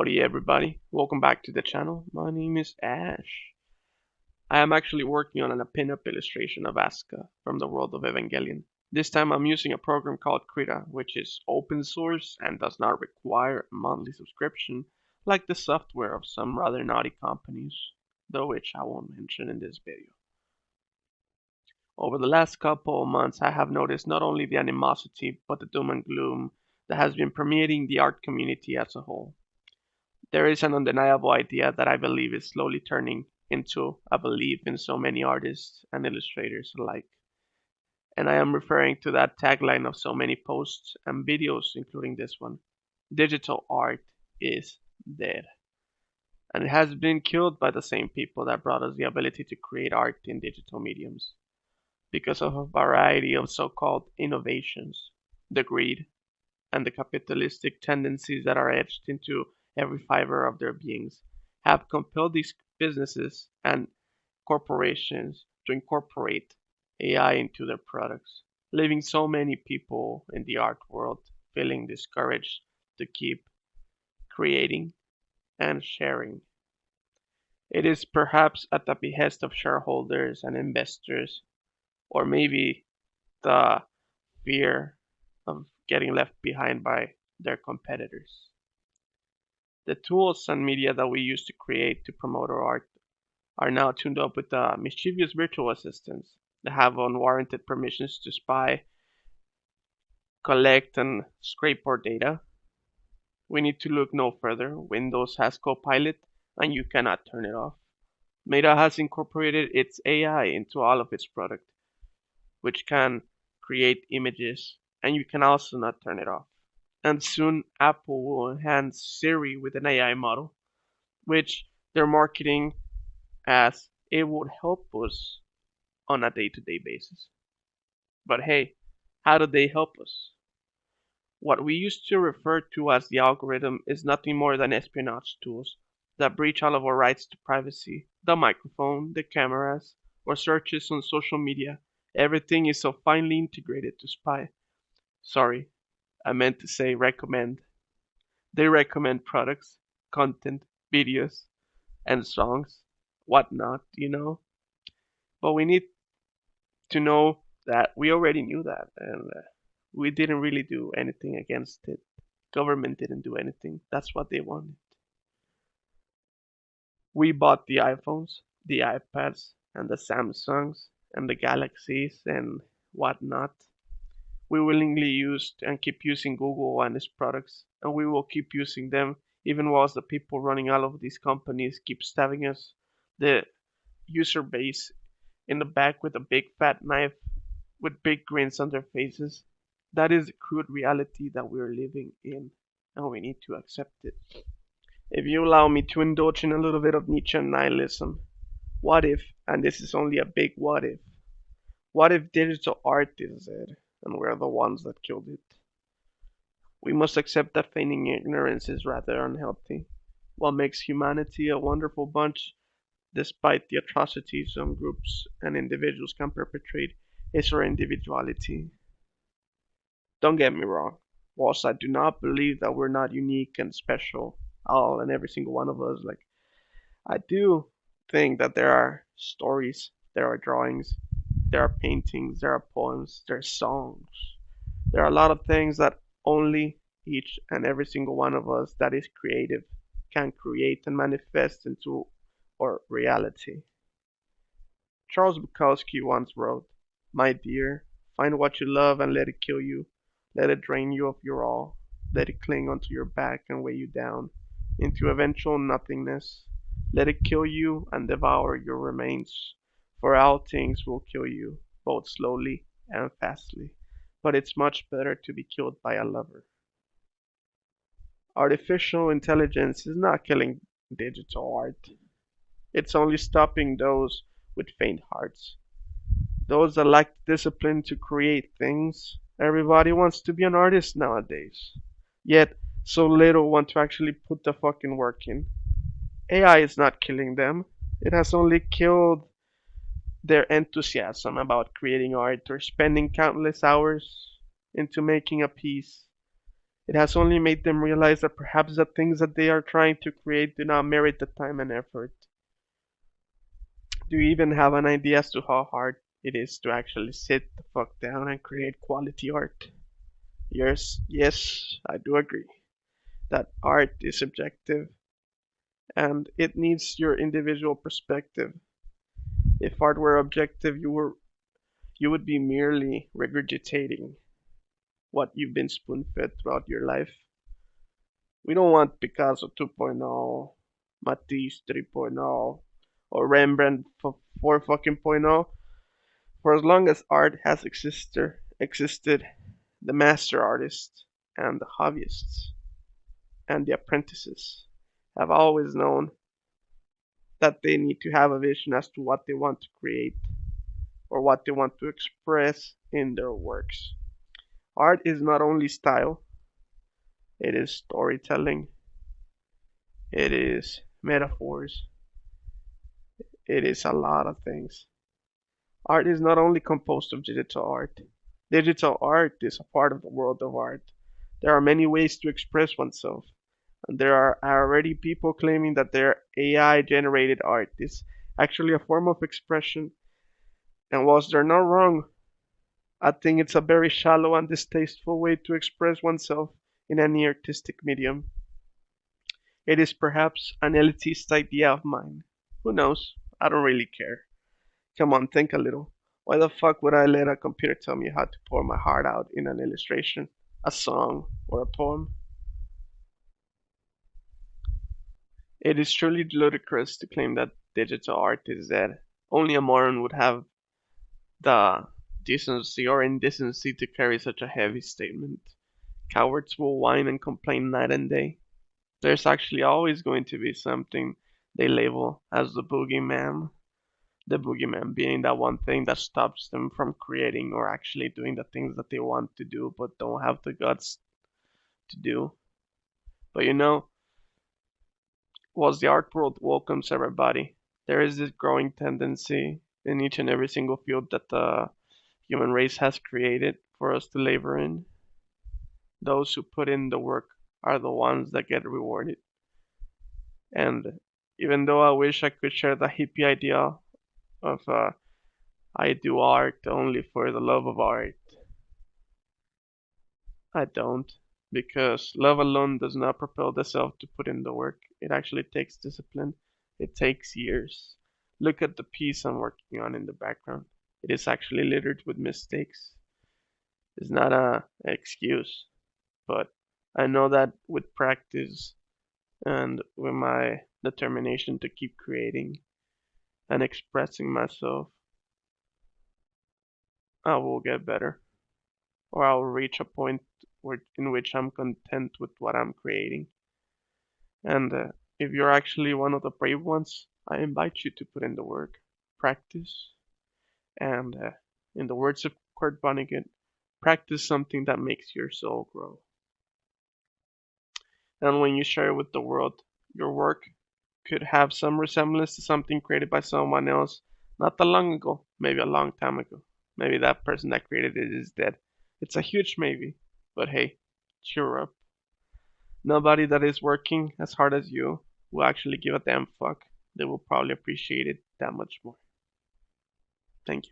Howdy everybody, welcome back to the channel. My name is Ash. I am actually working on a pinup illustration of Asuka from the world of Evangelion. This time I'm using a program called Krita, which is open source and does not require a monthly subscription like the software of some rather naughty companies, though which I won't mention in this video. Over the last couple of months I have noticed not only the animosity but the doom and gloom that has been permeating the art community as a whole. There is an undeniable idea that I believe is slowly turning into a belief in so many artists and illustrators alike. And I am referring to that tagline of so many posts and videos, including this one. Digital art is dead. And it has been killed by the same people that brought us the ability to create art in digital mediums. Because of a variety of so-called innovations, the greed, and the capitalistic tendencies that are etched into every fiber of their beings, have compelled these businesses and corporations to incorporate AI into their products, leaving so many people in the art world feeling discouraged to keep creating and sharing. It is perhaps at the behest of shareholders and investors, or maybe the fear of getting left behind by their competitors. The tools and media that we use to create to promote our art are now tuned up with mischievous virtual assistants that have unwarranted permissions to spy, collect, and scrape our data. We need to look no further. Windows has Copilot, and you cannot turn it off. Meta has incorporated its AI into all of its products, which can create images, and you can also not turn it off. And soon Apple will enhance Siri with an AI model, which they're marketing as it would help us on a day-to-day basis. But hey, how do they help us? What we used to refer to as the algorithm is nothing more than espionage tools that breach all of our rights to privacy. The microphone, the cameras, or searches on social media, everything is so finely integrated to spy. Sorry, I meant to say recommend. They recommend products, content, videos, and songs, whatnot. But we need to know that we already knew that, and we didn't really do anything against it. Government didn't do anything. That's what they wanted. We bought the iPhones, the iPads, and the Samsungs, and the Galaxies, and whatnot. We willingly used and keep using Google and its products, and we will keep using them even whilst the people running all of these companies keep stabbing us, the user base, in the back with a big fat knife with big grins on their faces. That is the crude reality that we're living in, and we need to accept it. If you allow me to indulge in a little bit of Nietzschean nihilism, what if, and this is only a big what if digital art is dead? And we're the ones that killed it. We must accept that feigning ignorance is rather unhealthy. What makes humanity a wonderful bunch, despite the atrocities some groups and individuals can perpetrate, is our individuality. Don't get me wrong, whilst I do not believe that we're not unique and special, all and every single one of us, I do think that there are stories, there are drawings, there are paintings, there are poems, there are songs. There are a lot of things that only each and every single one of us that is creative can create and manifest into our reality. Charles Bukowski once wrote, "My dear, find what you love and let it kill you. Let it drain you of your all. Let it cling onto your back and weigh you down into eventual nothingness. Let it kill you and devour your remains. For all things will kill you, both slowly and fastly, but it's much better to be killed by a lover." Artificial intelligence is not killing digital art. It's only stopping those with faint hearts. Those that lack the discipline to create things. Everybody wants to be an artist nowadays. Yet, so little want to actually put the fucking work in. AI is not killing them. It has only killed their enthusiasm about creating art or spending countless hours into making a piece. It has only made them realize that perhaps the things that they are trying to create do not merit the time and effort. Do you even have an idea as to how hard it is to actually sit the fuck down and create quality art? Yes, I do agree that art is subjective and it needs your individual perspective. If art were objective, you would be merely regurgitating what you've been spoon-fed throughout your life. We don't want Picasso 2.0, Matisse 3.0, or Rembrandt 4 fucking point oh. For as long as art has existed, the master artists and the hobbyists and the apprentices have always known that they need to have a vision as to what they want to create or what they want to express in their works. Art is not only style, it is storytelling, it is metaphors, it is a lot of things. Art is not only composed of digital art. Digital art is a part of the world of art. There are many ways to express oneself, and there are already people claiming that their AI generated art is actually a form of expression. And whilst they're not wrong, I think it's a very shallow and distasteful way to express oneself in any artistic medium. It is perhaps an elitist idea of mine. Who knows? I don't really care. Come on, think a little. Why the fuck would I let a computer tell me how to pour my heart out in an illustration, a song, or a poem? It is truly ludicrous to claim that digital art is dead. Only a moron would have the decency or indecency to carry such a heavy statement. Cowards will whine and complain night and day. There's actually always going to be something they label as the boogeyman. The boogeyman being that one thing that stops them from creating or actually doing the things that they want to do but don't have the guts to do. But whilst the art world welcomes everybody, there is this growing tendency in each and every single field that the human race has created for us to labor in. Those who put in the work are the ones that get rewarded. And even though I wish I could share the hippie idea of I do art only for the love of art, I don't, because love alone does not propel the self to put in the work. It actually takes discipline. It takes years. Look at the piece I'm working on in the background. It is actually littered with mistakes. It's not a excuse, but I know that with practice and with my determination to keep creating and expressing myself, I will get better, or I will reach a point in which I'm content with what I'm creating. And if you're actually one of the brave ones, I invite you to put in the work, practice, and in the words of Kurt Vonnegut, practice something that makes your soul grow. And when you share it with the world, your work could have some resemblance to something created by someone else not that long ago, maybe a long time ago. Maybe that person that created it is dead. It's a huge maybe, but hey, cheer up. Nobody that is working as hard as you will actually give a damn fuck. They will probably appreciate it that much more. Thank you.